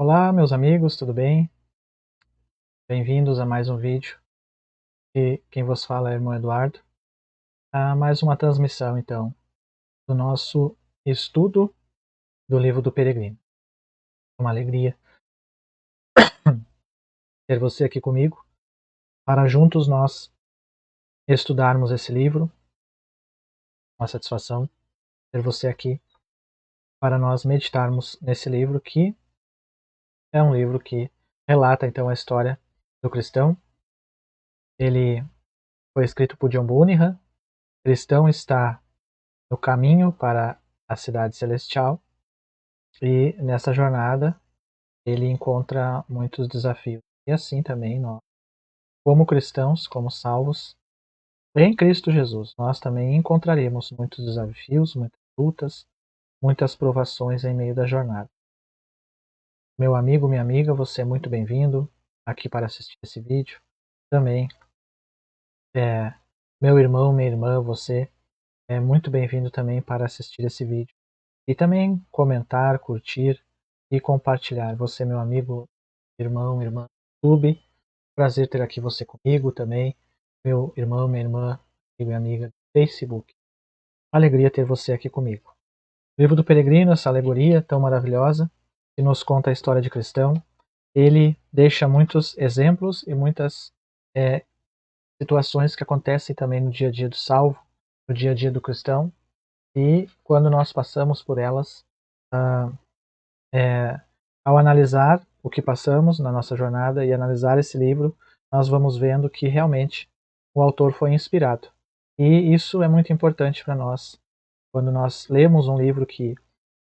Olá, meus amigos, tudo bem? Bem-vindos a mais um vídeo. E quem vos fala é o irmão Eduardo. A mais uma transmissão, então, do nosso estudo do livro do Peregrino. É uma alegria ter você aqui comigo para juntos nós estudarmos esse livro. Uma satisfação ter você aqui para nós meditarmos nesse livro que é um livro que relata então a história do cristão. Ele foi escrito por John Bunyan. O cristão está no caminho para a cidade celestial e nessa jornada ele encontra muitos desafios. E assim também nós, como cristãos, como salvos em Cristo Jesus, nós também encontraremos muitos desafios, muitas lutas, muitas provações em meio da jornada. Meu amigo, minha amiga, você é muito bem-vindo aqui para assistir esse vídeo. Também, meu irmão, minha irmã, você é muito bem-vindo também para assistir esse vídeo. E também comentar, curtir e compartilhar. Você, meu amigo, irmão, irmã, YouTube. Prazer ter aqui você comigo também. Meu irmão, minha irmã e minha amiga do Facebook. Alegria ter você aqui comigo. O livro do Peregrino, essa alegoria tão maravilhosa, que nos conta a história de cristão, ele deixa muitos exemplos e muitas situações que acontecem também no dia a dia do salvo, no dia a dia do cristão, e quando nós passamos por elas, ao analisar o que passamos na nossa jornada e analisar esse livro, nós vamos vendo que realmente o autor foi inspirado. E isso é muito importante para nós. Quando nós lemos um livro que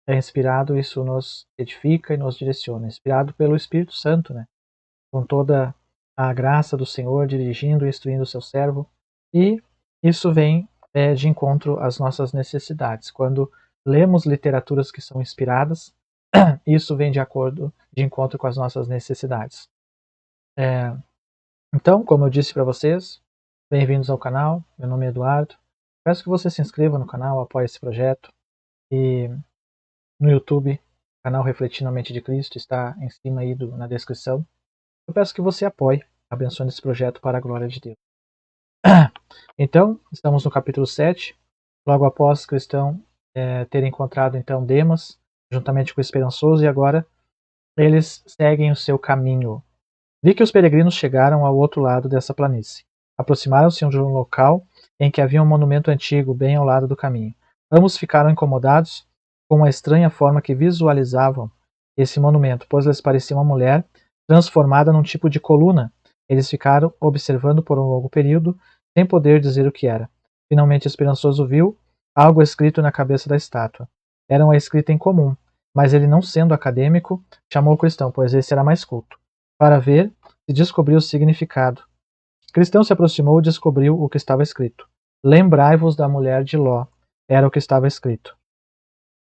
é inspirado, isso nos edifica e nos direciona. Inspirado pelo Espírito Santo, né? Com toda a graça do Senhor dirigindo e instruindo o seu servo. E isso vem de encontro às nossas necessidades. Quando lemos literaturas que são inspiradas, isso vem de encontro com as nossas necessidades. Então, como eu disse para vocês, bem-vindos ao canal, meu nome é Eduardo. Peço que você se inscreva no canal, apoie esse projeto. E no YouTube, o canal Refletindo a Mente de Cristo está em cima aí na descrição. Eu peço que você apoie, abençoe esse projeto para a glória de Deus. Então, estamos no capítulo 7, logo após o cristão ter encontrado então Demas, juntamente com o Esperançoso, e agora eles seguem o seu caminho. Vi que os peregrinos chegaram ao outro lado dessa planície. Aproximaram-se de um local em que havia um monumento antigo bem ao lado do caminho. Ambos ficaram incomodados com a estranha forma que visualizavam esse monumento, pois lhes parecia uma mulher transformada num tipo de coluna. Eles ficaram observando por um longo período, sem poder dizer o que era. Finalmente Esperançoso viu algo escrito na cabeça da estátua. Era uma escrita em comum, mas ele, não sendo acadêmico, chamou o cristão, pois esse era mais culto, para ver se descobriu o significado. O cristão se aproximou e descobriu o que estava escrito. Lembrai-vos da mulher de Ló, era o que estava escrito.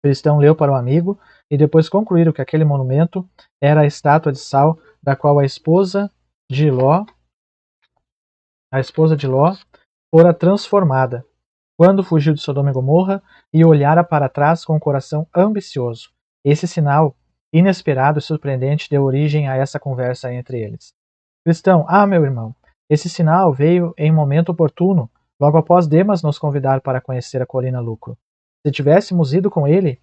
O cristão leu para o amigo e depois concluíram que aquele monumento era a estátua de sal da qual a esposa de Ló fora transformada quando fugiu de Sodoma e Gomorra e olhara para trás com o coração ambicioso. Esse sinal inesperado e surpreendente deu origem a essa conversa entre eles. Cristão, meu irmão, esse sinal veio em momento oportuno, logo após Demas nos convidar para conhecer a colina Lucro. Se tivéssemos ido com ele,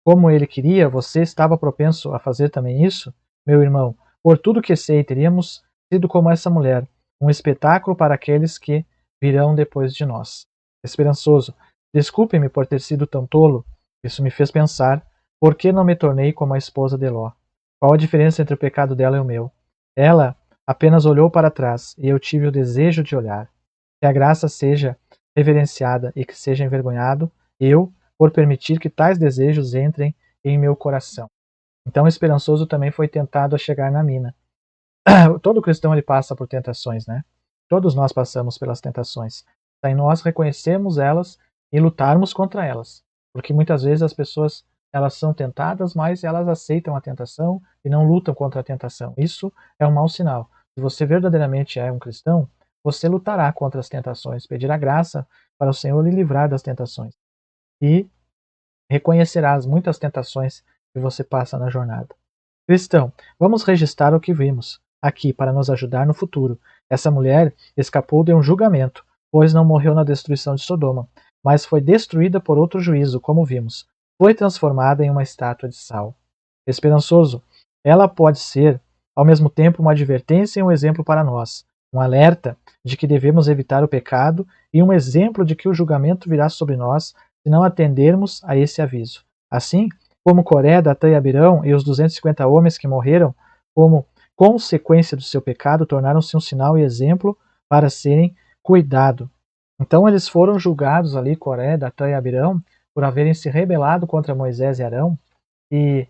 como ele queria, você estava propenso a fazer também isso? Meu irmão, por tudo que sei, teríamos sido como essa mulher, um espetáculo para aqueles que virão depois de nós. Esperançoso, desculpe-me por ter sido tão tolo. Isso me fez pensar, por que não me tornei como a esposa de Ló? Qual a diferença entre o pecado dela e o meu? Ela apenas olhou para trás, e eu tive o desejo de olhar. Que a graça seja reverenciada e que seja envergonhado, eu, por permitir que tais desejos entrem em meu coração. Então, Esperançoso também foi tentado a chegar na mina. Todo cristão ele passa por tentações, né? Todos nós passamos pelas tentações. Daí nós reconhecemos elas e lutarmos contra elas. Porque muitas vezes as pessoas elas são tentadas, mas elas aceitam a tentação e não lutam contra a tentação. Isso é um mau sinal. Se você verdadeiramente é um cristão, você lutará contra as tentações, pedirá graça para o Senhor lhe livrar das tentações. E reconhecerás muitas tentações que você passa na jornada. Cristão, vamos registrar o que vimos aqui para nos ajudar no futuro. Essa mulher escapou de um julgamento, pois não morreu na destruição de Sodoma, mas foi destruída por outro juízo, como vimos. Foi transformada em uma estátua de sal. Esperançoso, ela pode ser, ao mesmo tempo, uma advertência e um exemplo para nós, um alerta de que devemos evitar o pecado e um exemplo de que o julgamento virá sobre nós se não atendermos a esse aviso. Assim, como Coré, Datã e Abirão e os 250 homens que morreram como consequência do seu pecado tornaram-se um sinal e exemplo para serem cuidado. Então eles foram julgados ali, Coré, Datã e Abirão, por haverem se rebelado contra Moisés e Arão, e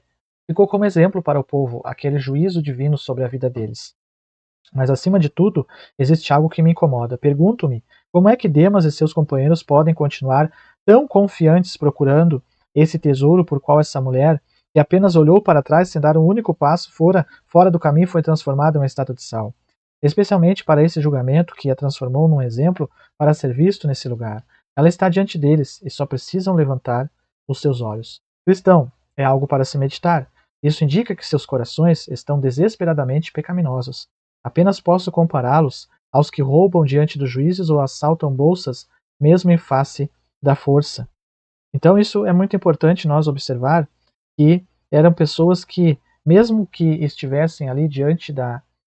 ficou como exemplo para o povo aquele juízo divino sobre a vida deles. Mas acima de tudo, existe algo que me incomoda. Pergunto-me, como é que Demas e seus companheiros podem continuar tão confiantes procurando esse tesouro por qual essa mulher, que apenas olhou para trás sem dar um único passo fora do caminho, foi transformada em uma estátua de sal? Especialmente para esse julgamento que a transformou num exemplo para ser visto nesse lugar. Ela está diante deles e só precisam levantar os seus olhos. Cristão, é algo para se meditar. Isso indica que seus corações estão desesperadamente pecaminosos. Apenas posso compará-los aos que roubam diante dos juízes ou assaltam bolsas, mesmo em face da força. Então isso é muito importante nós observar que eram pessoas que, mesmo que estivessem ali diante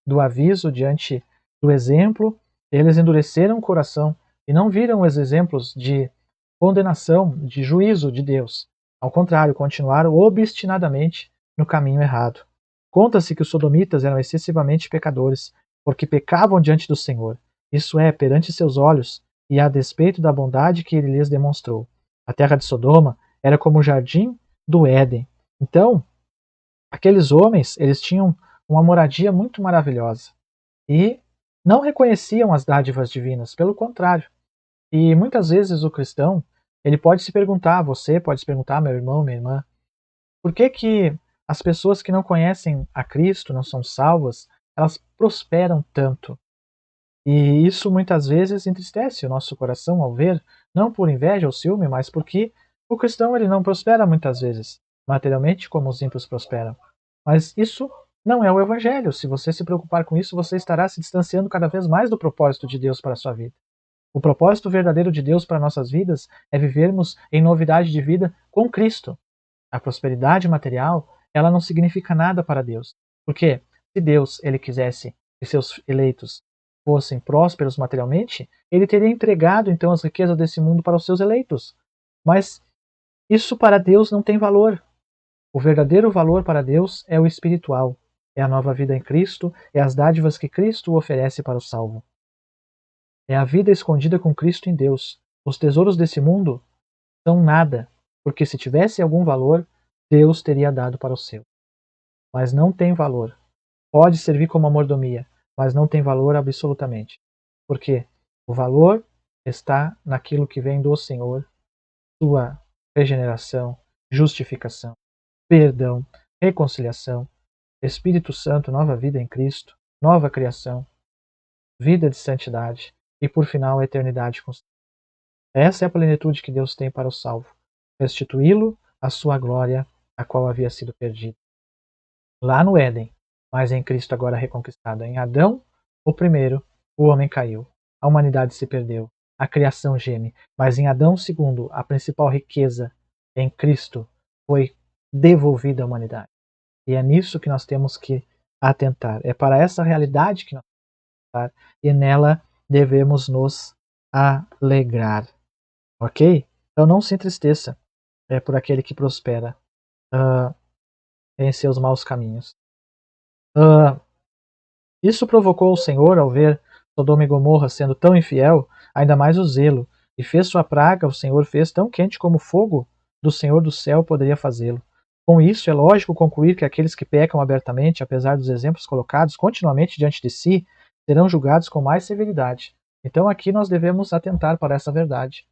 do aviso, diante do exemplo, eles endureceram o coração e não viram os exemplos de condenação, de juízo de Deus. Ao contrário, continuaram obstinadamente no caminho errado. Conta-se que os sodomitas eram excessivamente pecadores, porque pecavam diante do Senhor, isso é, perante seus olhos, e a despeito da bondade que ele lhes demonstrou. A terra de Sodoma era como o jardim do Éden. Então, aqueles homens, eles tinham uma moradia muito maravilhosa e não reconheciam as dádivas divinas, pelo contrário. E muitas vezes o cristão, ele pode se perguntar, você pode se perguntar, meu irmão, minha irmã, por que que as pessoas que não conhecem a Cristo, não são salvas, elas prosperam tanto? E isso muitas vezes entristece o nosso coração ao ver, não por inveja ou ciúme, mas porque o cristão ele não prospera muitas vezes, materialmente como os ímpios prosperam. Mas isso não é o evangelho. Se você se preocupar com isso, você estará se distanciando cada vez mais do propósito de Deus para a sua vida. O propósito verdadeiro de Deus para nossas vidas é vivermos em novidade de vida com Cristo. A prosperidade material, ela não significa nada para Deus. Porque se Deus ele quisesse que seus eleitos fossem prósperos materialmente, ele teria entregado então as riquezas desse mundo para os seus eleitos. Mas isso para Deus não tem valor. O verdadeiro valor para Deus é o espiritual, é a nova vida em Cristo, é as dádivas que Cristo oferece para o salvo. É a vida escondida com Cristo em Deus. Os tesouros desse mundo são nada, porque se tivesse algum valor, Deus teria dado para o seu. Mas não tem valor. Pode servir como uma mordomia, mas não tem valor absolutamente. Porque o valor está naquilo que vem do Senhor, sua regeneração, justificação, perdão, reconciliação, Espírito Santo, nova vida em Cristo, nova criação, vida de santidade e, por final, a eternidade com Deus. Essa é a plenitude que Deus tem para o salvo, restituí-lo à sua glória, a qual havia sido perdida. Lá no Éden, mas em Cristo agora reconquistada. Em Adão, o primeiro, o homem caiu, a humanidade se perdeu, a criação geme, mas em Adão, segundo, a principal riqueza em Cristo foi devolvida à humanidade. E é nisso que nós temos que atentar. É para essa realidade que nós temos que atentar e nela devemos nos alegrar. Ok? Então não se entristeça por aquele que prospera em seus maus caminhos. Isso provocou o Senhor, ao ver Sodoma e Gomorra sendo tão infiel, ainda mais o zelo, e fez sua praga, o Senhor fez tão quente como o fogo do Senhor do céu poderia fazê-lo. Com isso, é lógico concluir que aqueles que pecam abertamente, apesar dos exemplos colocados continuamente diante de si, serão julgados com mais severidade. Então aqui nós devemos atentar para essa verdade.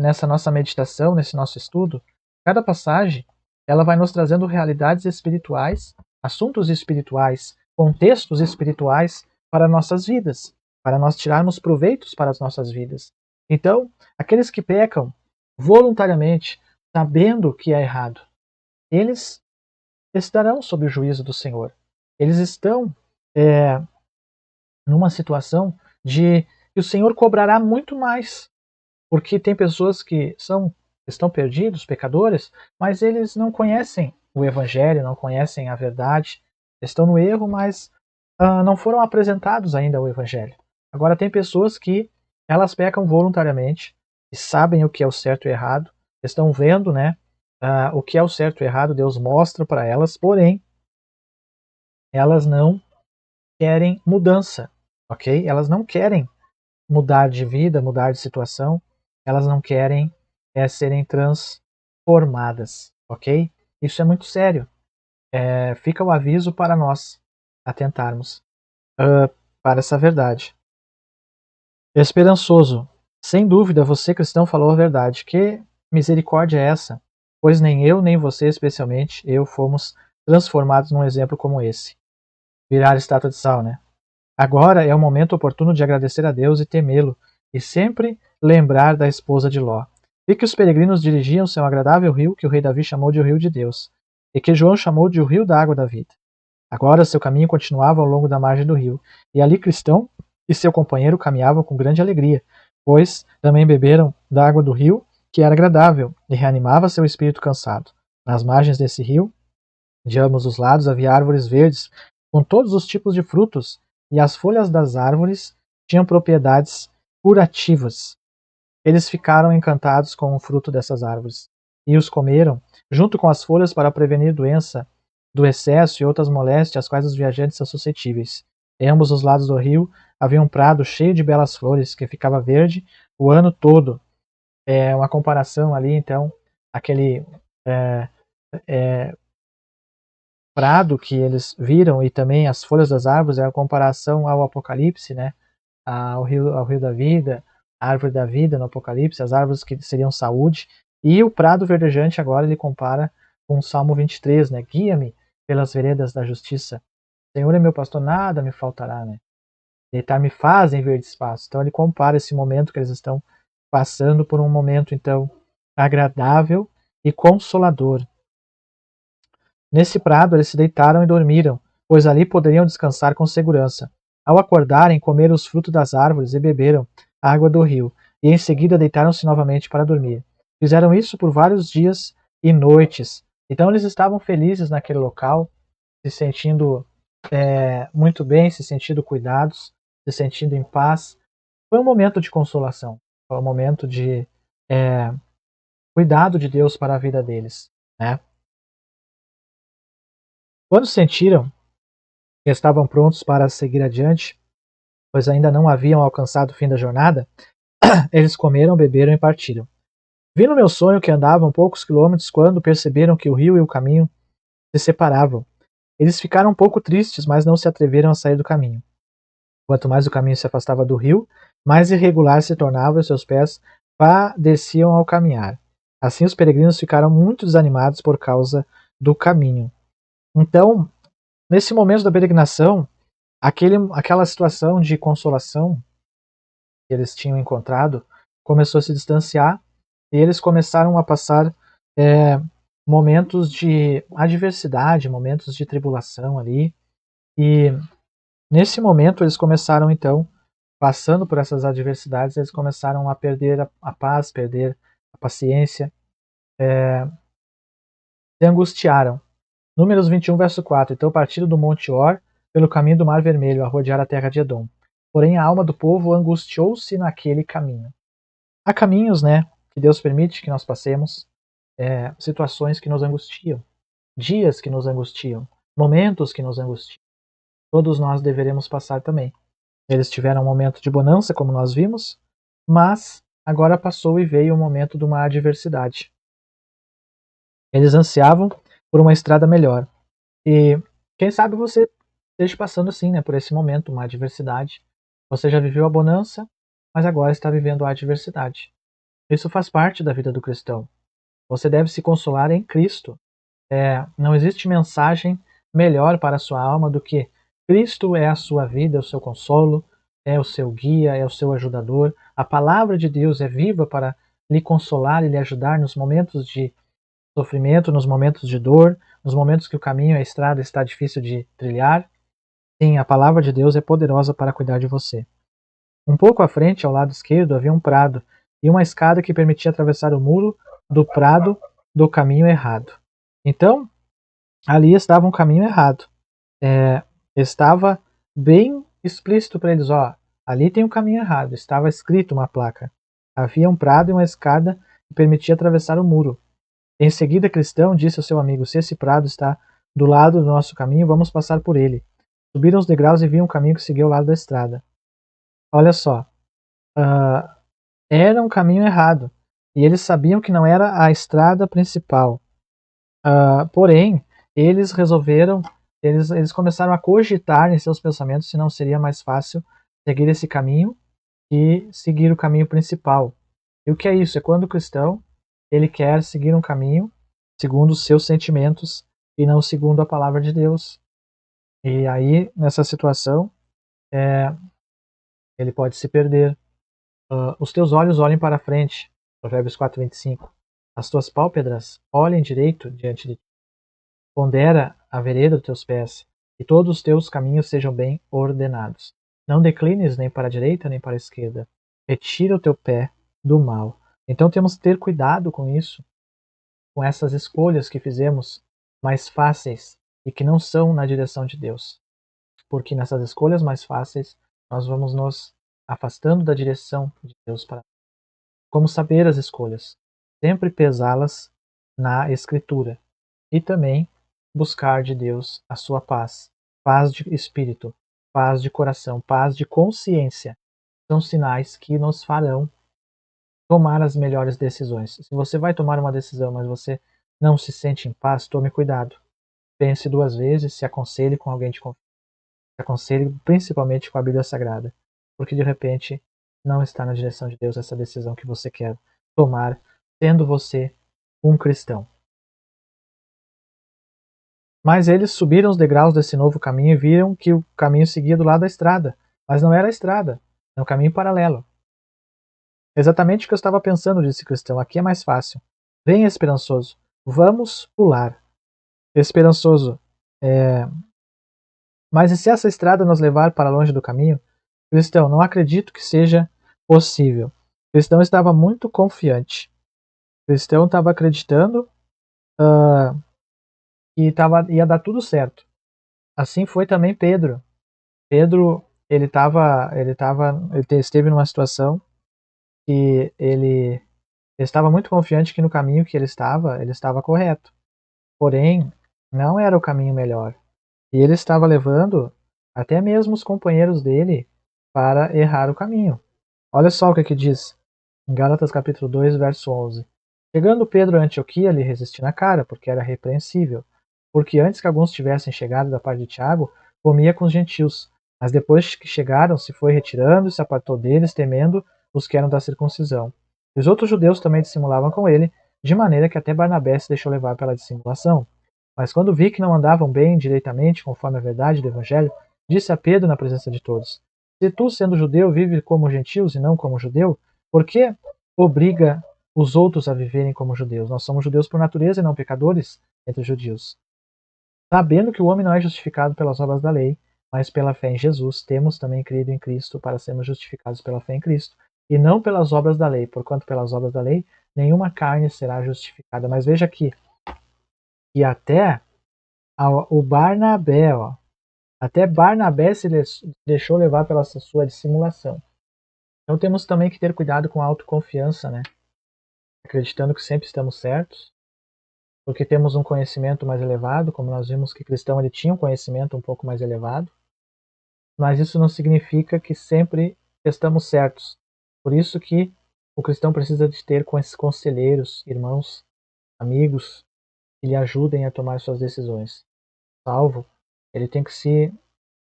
Nessa nossa meditação, nesse nosso estudo, cada passagem ela vai nos trazendo realidades espirituais, assuntos espirituais, contextos espirituais para nossas vidas, para nós tirarmos proveitos para as nossas vidas. Então, aqueles que pecam voluntariamente, sabendo que é errado, eles estarão sob o juízo do Senhor. Eles estão numa situação de que o Senhor cobrará muito mais, porque tem pessoas que estão perdidos, pecadores, mas eles não conhecem o Evangelho, não conhecem a verdade, estão no erro, mas não foram apresentados ainda ao Evangelho. Agora tem pessoas que elas pecam voluntariamente e sabem o que é o certo e o errado, estão vendo, né, o que é o certo e o errado, Deus mostra para elas, porém elas não querem mudança, ok? Elas não querem mudar de vida, mudar de situação, elas não querem serem transformadas, ok? Isso é muito sério. Fica o aviso para nós atentarmos para essa verdade. Esperançoso. Sem dúvida, você cristão falou a verdade. Que misericórdia é essa? Pois nem eu, nem você especialmente, eu fomos transformados num exemplo como esse. Virar estátua de sal, né? Agora é o momento oportuno de agradecer a Deus e temê-lo, e sempre lembrar da esposa de Ló. Vi que os peregrinos dirigiam-se a um agradável rio que o rei Davi chamou de o Rio de Deus, e que João chamou de o Rio da Água da Vida. Agora seu caminho continuava ao longo da margem do rio, e ali Cristão e seu companheiro caminhavam com grande alegria, pois também beberam da água do rio, que era agradável, e reanimava seu espírito cansado. Nas margens desse rio, de ambos os lados, havia árvores verdes, com todos os tipos de frutos, e as folhas das árvores tinham propriedades curativas. Eles ficaram encantados com o fruto dessas árvores, e os comeram, junto com as folhas para prevenir doença do excesso e outras moléstias às quais os viajantes são suscetíveis. Em ambos os lados do rio havia um prado cheio de belas flores, que ficava verde o ano todo. É uma comparação ali, então, aquele prado que eles viram e também as folhas das árvores é a comparação ao Apocalipse, né? Ao rio da vida, a árvore da vida no Apocalipse, as árvores que seriam saúde, e o prado verdejante agora ele compara com o Salmo 23, né? Guia-me pelas veredas da justiça. Senhor é meu pastor, nada me faltará, né? Deitar-me faz em verde espaço. Então ele compara esse momento que eles estão passando por um momento então agradável e consolador. Nesse prado eles se deitaram e dormiram, pois ali poderiam descansar com segurança. Ao acordarem, comeram os frutos das árvores e beberam a água do rio, e em seguida deitaram-se novamente para dormir. Fizeram isso por vários dias e noites. Então eles estavam felizes naquele local, se sentindo muito bem, se sentindo cuidados, se sentindo em paz. Foi um momento de consolação, foi um momento de cuidado de Deus para a vida deles, né? Quando sentiram que estavam prontos para seguir adiante, pois ainda não haviam alcançado o fim da jornada, eles comeram, beberam e partiram. Vi no meu sonho que andavam poucos quilômetros quando perceberam que o rio e o caminho se separavam. Eles ficaram um pouco tristes, mas não se atreveram a sair do caminho. Quanto mais o caminho se afastava do rio, mais irregular se tornava e seus pés padeciam ao caminhar. Assim os peregrinos ficaram muito desanimados por causa do caminho. Então, nesse momento da peregrinação, aquela situação de consolação que eles tinham encontrado começou a se distanciar e eles começaram a passar momentos de adversidade, momentos de tribulação ali. E nesse momento eles começaram então, passando por essas adversidades, eles começaram a perder a paz, perder a paciência, se angustiaram. Números 21, verso 4. Então partiram do Monte Or pelo caminho do Mar Vermelho, a rodear a terra de Edom. Porém a alma do povo angustiou-se naquele caminho. Há caminhos, né, que Deus permite que nós passemos, situações que nos angustiam, dias que nos angustiam, momentos que nos angustiam. Todos nós deveremos passar também. Eles tiveram um momento de bonança, como nós vimos, mas agora passou e veio o momento de uma adversidade. Eles ansiavam por uma estrada melhor. E quem sabe você esteja passando assim, né, por esse momento, uma adversidade. Você já viveu a bonança, mas agora está vivendo a adversidade. Isso faz parte da vida do cristão. Você deve se consolar em Cristo. Não existe mensagem melhor para a sua alma do que Cristo é a sua vida, é o seu consolo, é o seu guia, é o seu ajudador. A palavra de Deus é viva para lhe consolar e lhe ajudar nos momentos de sofrimento, nos momentos de dor, nos momentos que o caminho, a estrada está difícil de trilhar. Sim, a palavra de Deus é poderosa para cuidar de você. Um pouco à frente, ao lado esquerdo, havia um prado e uma escada que permitia atravessar o muro do prado do caminho errado. Então, ali estava um caminho errado. Estava bem explícito para eles, ali tem um caminho errado. Estava escrito uma placa. Havia um prado e uma escada que permitia atravessar o muro. Em seguida, Cristão disse ao seu amigo: se esse prado está do lado do nosso caminho, vamos passar por ele. Subiram os degraus e viam um caminho que seguia ao lado da estrada. Olha só, era um caminho errado. E eles sabiam que não era a estrada principal. Porém, eles resolveram, eles começaram a cogitar em seus pensamentos se não seria mais fácil seguir esse caminho e seguir o caminho principal. E o que é isso? É quando o cristão ele quer seguir um caminho segundo os seus sentimentos e não segundo a palavra de Deus. E aí, nessa situação, ele pode se perder. Os teus olhos olhem para a frente, Provérbios 4:25. As tuas pálpebras olhem direito diante de ti. Pondera a vereda dos teus pés, e todos os teus caminhos sejam bem ordenados. Não declines nem para a direita nem para a esquerda. Retira o teu pé do mal. Então temos que ter cuidado com isso, com essas escolhas que fizemos mais fáceis e que não são na direção de Deus. Porque nessas escolhas mais fáceis, nós vamos nos afastando da direção de Deus para. Como saber as escolhas? Sempre pesá-las na Escritura e também buscar de Deus a sua paz, paz de espírito, paz de coração, paz de consciência. São sinais que nos farão tomar as melhores decisões. Se você vai tomar uma decisão, mas você não se sente em paz, tome cuidado. Pense duas vezes, se aconselhe com alguém de confiança. Se aconselhe principalmente com a Bíblia Sagrada, porque de repente não está na direção de Deus essa decisão que você quer tomar, sendo você um cristão. Mas eles subiram os degraus desse novo caminho e viram que o caminho seguia do lado da estrada, mas não era a estrada, é um caminho paralelo. Exatamente o que eu estava pensando, disse Cristão, aqui é mais fácil. Venha, esperançoso, vamos pular. Esperançoso, mas e se essa estrada nos levar para longe do caminho? Cristão, não acredito que seja possível. Cristão estava muito confiante. Cristão estava acreditando que ia dar tudo certo. Assim foi também Pedro. Pedro, ele esteve numa situação que ele estava muito confiante que no caminho que ele estava correto. Porém, não era o caminho melhor. E ele estava levando até mesmo os companheiros dele para errar o caminho. Olha só o que diz em Gálatas capítulo 2, verso 11. Chegando Pedro a Antioquia, lhe resisti na cara, porque era repreensível. Porque antes que alguns tivessem chegado da parte de Tiago, comia com os gentios. Mas depois que chegaram, se foi retirando e se apartou deles, temendo os que eram da circuncisão. E os outros judeus também dissimulavam com ele, de maneira que até Barnabé se deixou levar pela dissimulação. Mas quando vi que não andavam bem direitamente, conforme a verdade do Evangelho, disse a Pedro na presença de todos: se tu, sendo judeu, vive como gentios e não como judeu, por que obriga os outros a viverem como judeus? Nós somos judeus por natureza e não pecadores entre os judeus. Sabendo que o homem não é justificado pelas obras da lei, mas pela fé em Jesus, temos também crido em Cristo para sermos justificados pela fé em Cristo, e não pelas obras da lei, porquanto pelas obras da lei nenhuma carne será justificada. Mas veja aqui, e até o Barnabé, até Barnabé se deixou levar pela sua dissimulação. Então temos também que ter cuidado com a autoconfiança, né? Acreditando que sempre estamos certos, porque temos um conhecimento mais elevado, como nós vimos que Cristão ele tinha um conhecimento um pouco mais elevado, mas isso não significa que sempre estamos certos. Por isso que o cristão precisa de ter conselheiros, irmãos, amigos, que lhe ajudem a tomar suas decisões. Salvo, ele tem que se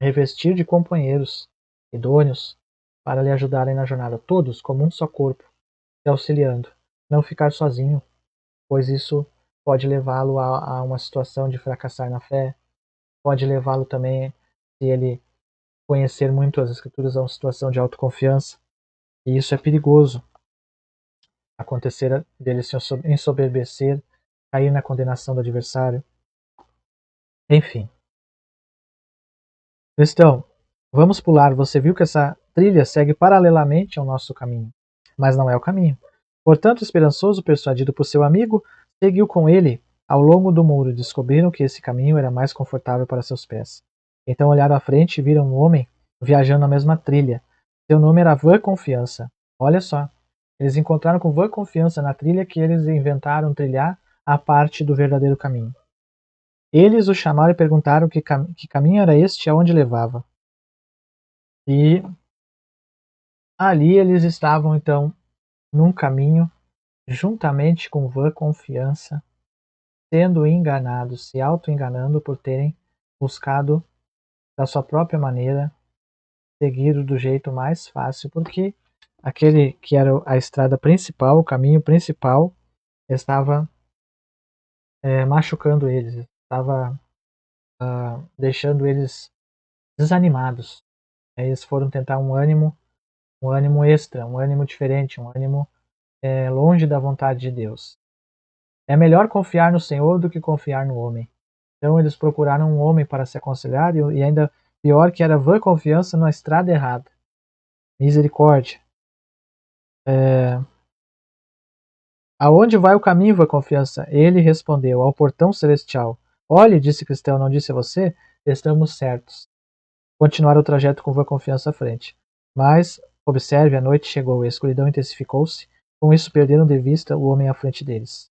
revestir de companheiros idôneos para lhe ajudarem na jornada, todos como um só corpo, se auxiliando. Não ficar sozinho, pois isso pode levá-lo a uma situação de fracassar na fé, pode levá-lo também, se ele conhecer muito as Escrituras, a uma situação de autoconfiança, e isso é perigoso. Acontecer dele se ensoberbecer cair na condenação do adversário. Enfim. Cristão, vamos pular. Você viu que essa trilha segue paralelamente ao nosso caminho, mas não é o caminho. Portanto, esperançoso, persuadido por seu amigo, seguiu com ele ao longo do muro e descobriram que esse caminho era mais confortável para seus pés. Então olharam à frente e viram um homem viajando na mesma trilha. Seu nome era Vã Confiança. Olha só, eles encontraram com Vã Confiança na trilha que eles inventaram trilhar a parte do verdadeiro caminho. Eles o chamaram e perguntaram que caminho era este e aonde levava. E ali eles estavam então num caminho, juntamente com Vã Confiança, sendo enganados, se auto-enganando por terem buscado da sua própria maneira, seguir do jeito mais fácil, porque aquele que era a estrada principal, o caminho principal, estava machucando eles, estava deixando eles desanimados. Eles foram tentar um ânimo extra, um ânimo diferente, um ânimo longe da vontade de Deus. É melhor confiar no Senhor do que confiar no homem. Então eles procuraram um homem para se aconselhar e ainda pior que era Vã Confiança na estrada errada. Misericórdia. Aonde vai o caminho, Vã Confiança? Ele respondeu, ao portão celestial. Olhe, disse Cristão, não disse a você? Estamos certos. Continuaram o trajeto com Vã Confiança à frente. Mas, observe, a noite chegou, a escuridão intensificou-se, com isso perderam de vista o homem à frente deles.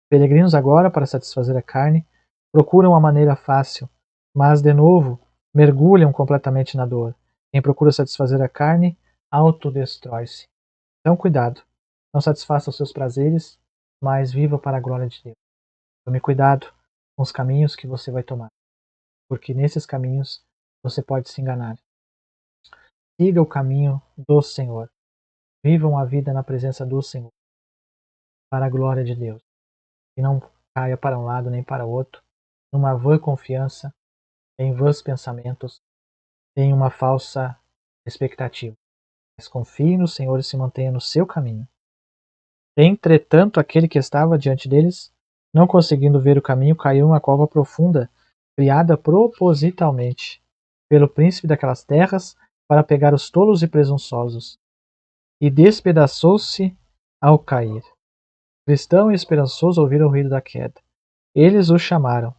Peregrinos agora, para satisfazer a carne, procuram a maneira fácil, mas, de novo, mergulham completamente na dor. Quem procura satisfazer a carne, autodestrói-se. Então, cuidado. Não satisfaça os seus prazeres, mas viva para a glória de Deus. Tome cuidado com os caminhos que você vai tomar, porque nesses caminhos você pode se enganar. Siga o caminho do Senhor. Vivam a vida na presença do Senhor, para a glória de Deus. E não caia para um lado nem para o outro, numa vã confiança, em vãs pensamentos, em uma falsa expectativa. Mas confie no Senhor e se mantenha no seu caminho. Entretanto, aquele que estava diante deles, não conseguindo ver o caminho, caiu em uma cova profunda, criada propositalmente pelo príncipe daquelas terras para pegar os tolos e presunçosos, e despedaçou-se ao cair. Cristão e esperançoso ouviram o ruído da queda. Eles o chamaram.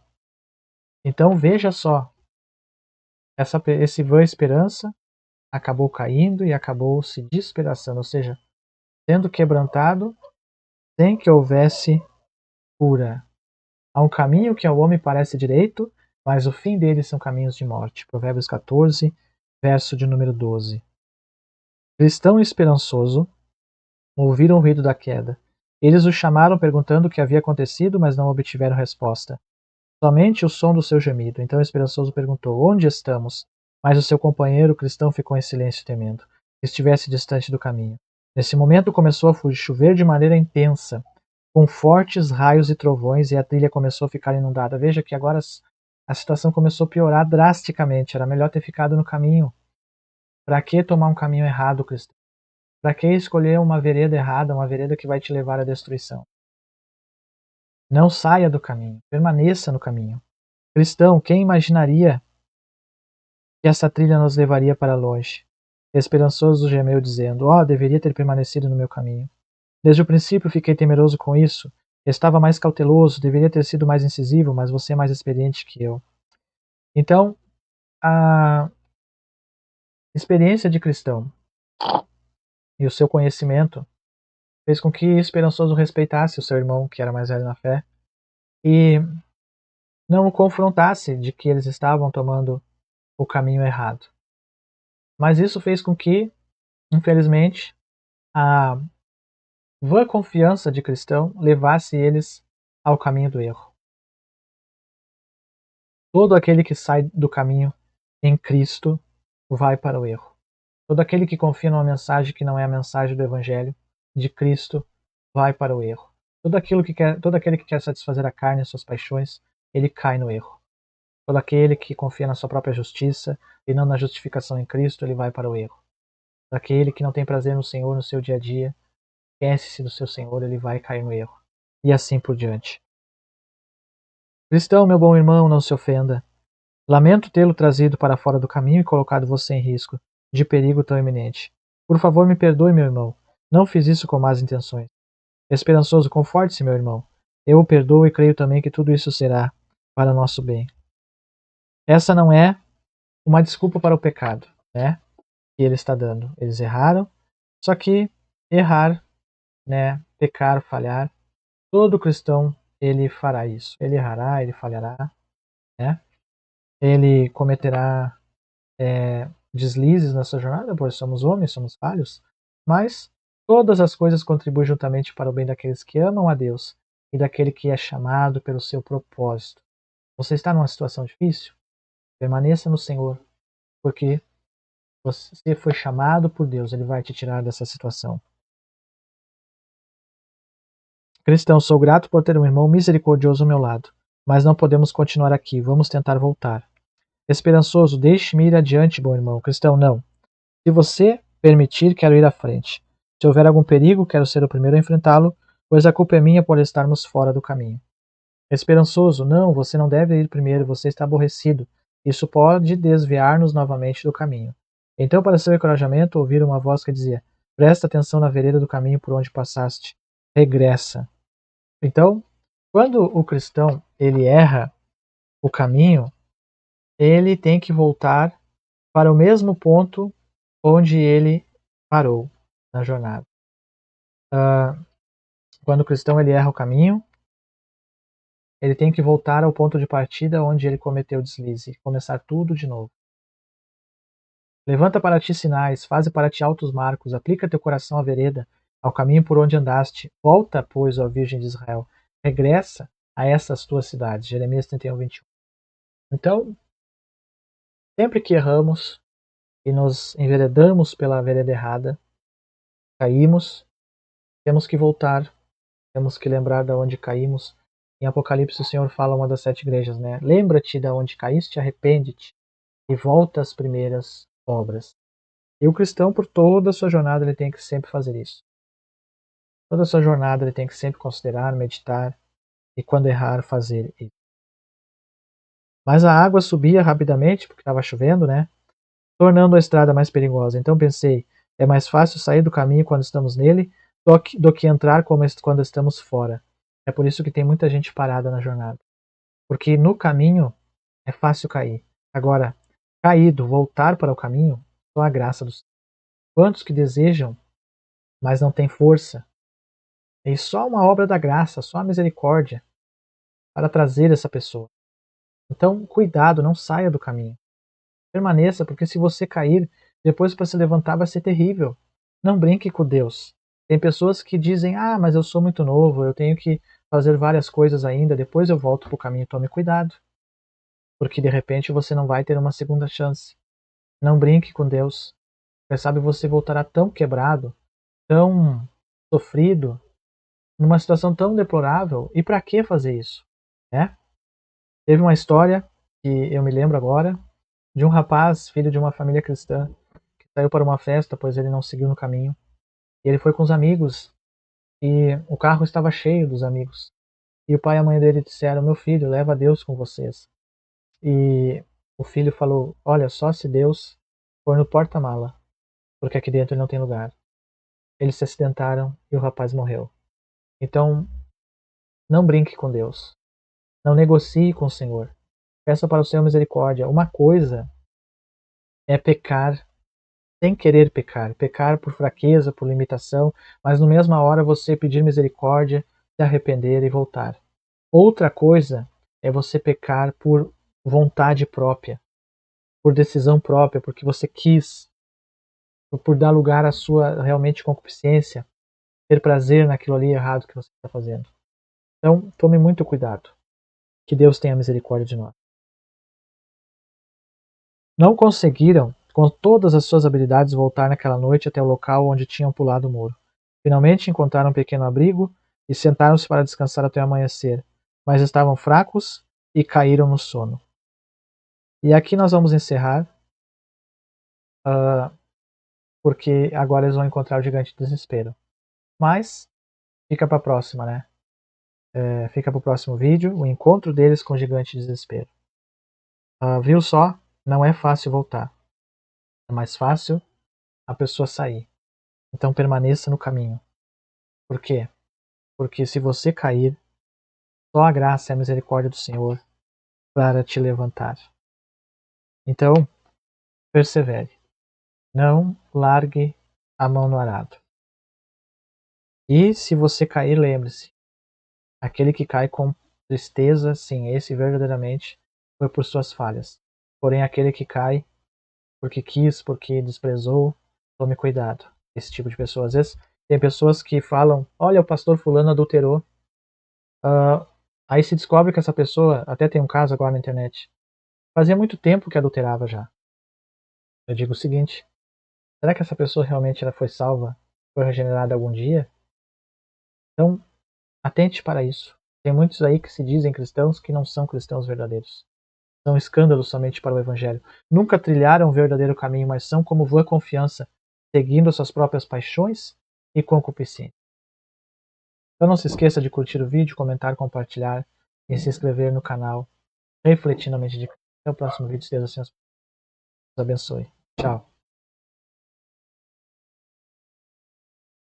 Então veja só, esse vã esperança acabou caindo e acabou se despedaçando, ou seja, sendo quebrantado sem que houvesse cura. Há um caminho que ao homem parece direito, mas o fim dele são caminhos de morte. Provérbios 14, verso de número 12. Cristão e esperançoso ouviram o ruído da queda. Eles o chamaram perguntando o que havia acontecido, mas não obtiveram resposta. Somente o som do seu gemido. Então o esperançoso perguntou, onde estamos? Mas o seu companheiro cristão ficou em silêncio temendo, que estivesse distante do caminho. Nesse momento começou a chover de maneira intensa, com fortes raios e trovões, e a trilha começou a ficar inundada. Veja que agora a situação começou a piorar drasticamente. Era melhor ter ficado no caminho. Para que tomar um caminho errado, cristão? Para que escolher uma vereda errada, uma vereda que vai te levar à destruição? Não saia do caminho, permaneça no caminho. Cristão, quem imaginaria que essa trilha nos levaria para longe? Esperançoso gemeu, dizendo, deveria ter permanecido no meu caminho. Desde o princípio fiquei temeroso com isso. Estava mais cauteloso, deveria ter sido mais incisivo, mas você é mais experiente que eu. Então, a experiência de cristão e o seu conhecimento fez com que Esperançoso respeitasse o seu irmão, que era mais velho na fé, e não o confrontasse de que eles estavam tomando o caminho errado. Mas isso fez com que, infelizmente, a vã confiança de cristão levasse eles ao caminho do erro. Todo aquele que sai do caminho em Cristo vai para o erro. Todo aquele que confia numa mensagem que não é a mensagem do Evangelho de Cristo vai para o erro. Todo aquele que quer satisfazer a carne e suas paixões, ele cai no erro. Todo aquele que confia na sua própria justiça e não na justificação em Cristo, ele vai para o erro. Todo aquele que não tem prazer no Senhor no seu dia a dia, esquece-se do seu Senhor, ele vai cair no erro. E assim por diante. Cristão, meu bom irmão, não se ofenda. Lamento tê-lo trazido para fora do caminho e colocado você em risco, de perigo tão iminente. Por favor, me perdoe, meu irmão. Não fiz isso com más intenções. Esperançoso, conforte-se, meu irmão. Eu o perdoo e creio também que tudo isso será para nosso bem. Essa não é uma desculpa para o pecado, né? Que ele está dando. Eles erraram, só que errar, né? Pecar, falhar, todo cristão ele fará isso. Ele errará, ele falhará, né? Ele cometerá deslizes nessa jornada, pois somos homens, somos falhos, mas todas as coisas contribuem juntamente para o bem daqueles que amam a Deus e daquele que é chamado pelo seu propósito. Você está numa situação difícil? Permaneça no Senhor, porque você foi chamado por Deus, Ele vai te tirar dessa situação. Cristão, sou grato por ter um irmão misericordioso ao meu lado, mas não podemos continuar aqui, vamos tentar voltar. Esperançoso, deixe-me ir adiante, bom irmão. Cristão, não. Se você permitir, quero ir à frente. Se houver algum perigo, quero ser o primeiro a enfrentá-lo, pois a culpa é minha por estarmos fora do caminho. Esperançoso, não, você não deve ir primeiro, você está aborrecido. Isso pode desviar-nos novamente do caminho. Então, para seu encorajamento, ouviram uma voz que dizia: presta atenção na vereda do caminho por onde passaste. Regressa. Então, quando o cristão ele erra o caminho, ele tem que voltar para o mesmo ponto onde ele parou na jornada. Quando o cristão ele erra o caminho, ele tem que voltar ao ponto de partida onde ele cometeu o deslize, começar tudo de novo. Levanta para ti sinais, faze para ti altos marcos, aplica teu coração à vereda, ao caminho por onde andaste. Volta, pois, ó Virgem de Israel, regressa a essas tuas cidades. Jeremias 31, 21. Então, sempre que erramos e nos enveredamos pela vereda errada, caímos, temos que voltar, temos que lembrar de onde caímos. Em Apocalipse o Senhor fala a uma das 7 igrejas, né? Lembra-te de onde caíste, arrepende-te e volta às primeiras obras. E o cristão, por toda a sua jornada, ele tem que sempre fazer isso. Toda a sua jornada ele tem que sempre considerar, meditar e, quando errar, fazer isso. Mas a água subia rapidamente, porque estava chovendo, né? Tornando a estrada mais perigosa. Então pensei, é mais fácil sair do caminho quando estamos nele do que entrar quando estamos fora. É por isso que tem muita gente parada na jornada. Porque no caminho é fácil cair. Agora, caído, voltar para o caminho, só a graça do Senhor. Quantos que desejam, mas não têm força? E só uma obra da graça, só a misericórdia para trazer essa pessoa. Então, cuidado, não saia do caminho. Permaneça, porque se você cair, depois para se levantar vai ser terrível. Não brinque com Deus. Tem pessoas que dizem, mas eu sou muito novo, eu tenho que fazer várias coisas ainda, depois eu volto para o caminho. Tome cuidado, porque de repente você não vai ter uma segunda chance. Não brinque com Deus. Quem sabe você voltará tão quebrado, tão sofrido, numa situação tão deplorável. E para que fazer isso? Né? Teve uma história que eu me lembro agora de um rapaz, filho de uma família cristã, que saiu para uma festa, pois ele não seguiu no caminho. E ele foi com os amigos e o carro estava cheio dos amigos. E o pai e a mãe dele disseram: meu filho, leva Deus com vocês. E o filho falou: olha, só se Deus for no porta-mala, porque aqui dentro não tem lugar. Eles se acidentaram e o rapaz morreu. Então, não brinque com Deus. Não negocie com o Senhor. Peça para o Senhor misericórdia. Uma coisa é pecar sem querer pecar, pecar por fraqueza, por limitação, mas na mesma hora você pedir misericórdia, se arrepender e voltar. Outra coisa é você pecar por vontade própria, por decisão própria, porque você quis, por dar lugar à sua realmente concupiscência, ter prazer naquilo ali errado que você está fazendo. Então, tome muito cuidado. Que Deus tenha misericórdia de nós. Não conseguiram, com todas as suas habilidades, voltar naquela noite até o local onde tinham pulado o muro. Finalmente encontraram um pequeno abrigo e sentaram-se para descansar até o amanhecer, mas estavam fracos e caíram no sono. E aqui nós vamos encerrar, porque agora eles vão encontrar o gigante de desespero. Mas fica para a próxima, né? Fica para o próximo vídeo, o encontro deles com o gigante desespero. Viu só? Não é fácil voltar. É mais fácil a pessoa sair. Então permaneça no caminho. Por quê? Porque se você cair, só a graça e a misericórdia do Senhor para te levantar. Então, persevere. Não largue a mão no arado. E se você cair, lembre-se, aquele que cai com tristeza, sim, esse verdadeiramente foi por suas falhas. Porém, aquele que cai porque quis, porque desprezou, tome cuidado. Esse tipo de pessoa. Às vezes, tem pessoas que falam, olha, o pastor fulano adulterou. Aí se descobre que essa pessoa, até tem um caso agora na internet, fazia muito tempo que adulterava já. Eu digo o seguinte, será que essa pessoa realmente ela foi salva, foi regenerada algum dia? Então, atente para isso. Tem muitos aí que se dizem cristãos que não são cristãos verdadeiros. São escândalos somente para o evangelho. Nunca trilharam o verdadeiro caminho, mas são como vã confiança, seguindo suas próprias paixões e concupiscência. Então não se esqueça de curtir o vídeo, comentar, compartilhar e se inscrever no canal Refletindo a Mente de Cristo. Até o próximo vídeo, se Deus assim nos abençoe. Tchau.